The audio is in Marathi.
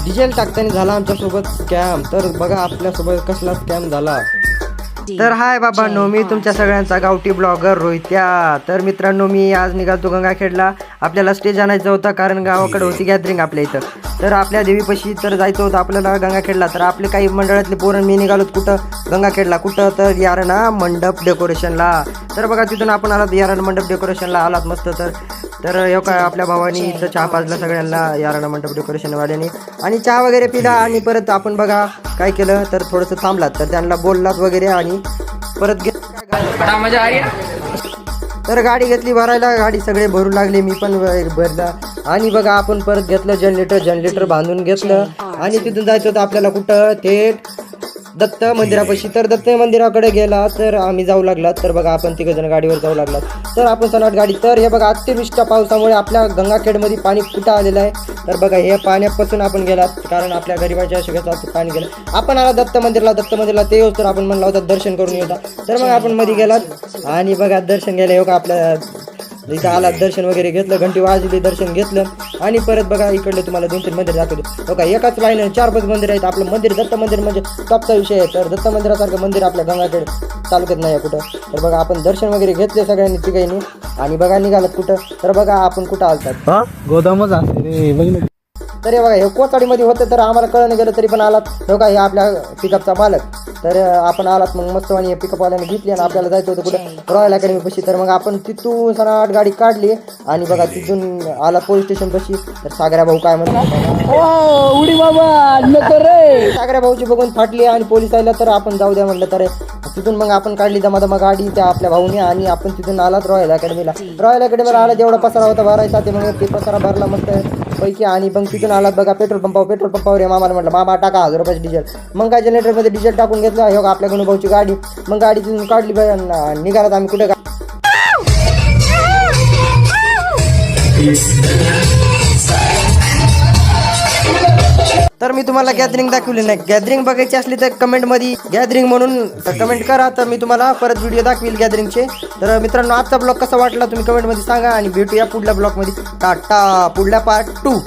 डिझेल टाकताना झाला आमच्यासोबत स्कॅम. तर बघा आपल्यासोबत कसला स्कॅम झाला. तर हाय बाबांनो, मी तुमच्या सगळ्यांचा गावठी ब्लॉगर रोहित्या. तर मित्रांनो, मी आज निघालतो गंगाखेडला. आपल्याला स्टेज आणायचं होतं कारण गावाकडे होती गॅदरिंग आपल्या इथं. तर आपल्या देवीपाशी तर जायचं होतं आपल्याला गंगाखेडला. तर आपले काही मंडळातले पोरण मी निघालो कुठं गंगाखेडला. कुठं तर यारणा मंडप डेकोरेशनला. तर बघा तिथून आपण आलात यारणा मंडप डेकोरेशनला आलात मस्त. तर हे काय आपल्या भावानी इथं चहा पाजला सगळ्यांना यारणा मंडप डेकोरेशनवाल्याने आणि चहा वगैरे पिला. आणि परत आपण बघा काय केलं तर थोडंसं थांबलात तर त्यांना बोललात वगैरे आणि परत मजा आ तर गाडी घेतली भरायला. गाडी सगळे भरू लागले, मी पण भरला. आणि बघा आपण परत घेतलं जनरेटर बांधून घेतलं आणि तिथून जायचं होतं आपल्याला कुठं थेट दत्त मंदिरापाशी. तर दत्त मंदिराकडे गेला तर आम्ही जाऊ लागलात. तर बघा आपण तिघजण गाडीवर जाऊ लागलात. तर आपण सनाट गाडी. तर हे बघा अतिवृष्टी पावसामुळे आपल्या गंगाखेडमध्ये पाणी कुठं आलेलं आहे. तर बघा हे पाण्यापासून आपण गेलात कारण आपल्या गरीबाच्या शेगाचं पाणी गेलं. आपण आला दत्त मंदिरला ते येऊ तर आपण म्हणला होता दर्शन करून येऊ. तर मग आपण मध्ये गेलात आणि बघा दर्शन घ्यायला येऊ का आपल्या इथं आला. दर्शन वगैरे घेतलं, घंटी वाजली, दर्शन घेतलं आणि परत बघा इकडले तुम्हाला 2-3 मंदिर दाखवले. बघा एकाच लाईन 4-5 मंदिर आहेत. आपलं मंदिर दत्त मंदिर म्हणजे टॉपचा विषय आहे. तर दत्त मंदिरासारखं मंदिर आपल्या गंगाखेड तालुक्यात नाही आहे कुठं. तर बघा आपण दर्शन वगैरे घेतले सगळ्यांनी तिघांनी आणि बघा निघालात कुठं. तर बघा आपण कुठं आलतात गोदामच असते रे. तर हे बघा हे कोचाडीमध्ये होतं तर आम्हाला कळलं गेलं तरी पण आलात. बघा हे आपल्या पिकअपचा मालक. तर आपण आलात मग मस्त आणि पिकअपवाल्याने घेतली आणि आपल्याला जायचं होतं कुठं रॉयल अकॅडमीपाशी. तर मग आपण तिथून सनाट गाडी काढली आणि बघा तिथून आला पोलीस स्टेशनपाशी. तर सागऱ्या भाऊ काय म्हणतात उडी बाबा रे. सागऱ्या भाऊची बघून फाटली आणि पोलीस आला. तर आपण जाऊ द्या म्हटलं. तर तिथून मग आपण काढली दमा गाडी त्या आपल्या भाऊने आणि आपण तिथून आलात रॉयल अकॅडमीला आला. जेवढा पसारा होता भरायचा ते मग ते पसारा भरला मस्त पैकी. आणि मग तिथून आलात बघा पेट्रोल पंपावर मामाला म्हटलं मामा टाका 1000 रुपयाची डिझेल. मग काय जनरेटरमध्ये डिझेल टाकून घेतलं. हे आपल्या गणूभाऊची गाडी. मग गाडी तिथून काढली निघालात आम्ही कुठे. तर मी तुम्हाला गॅदरिंग दाखवली नाही. गॅदरिंग बघायची असली तर कमेंटमध्ये गॅदरिंग म्हणून कमेंट करा. तर मी तुम्हाला परत व्हिडिओ दाखवेल गॅदरिंगचे. तर मित्रांनो आजचा ब्लॉग कसा वाटला तुम्ही कमेंटमध्ये सांगा आणि भेटूया पुढल्या ब्लॉगमध्ये. टाटा पुढल्या पार्ट 2.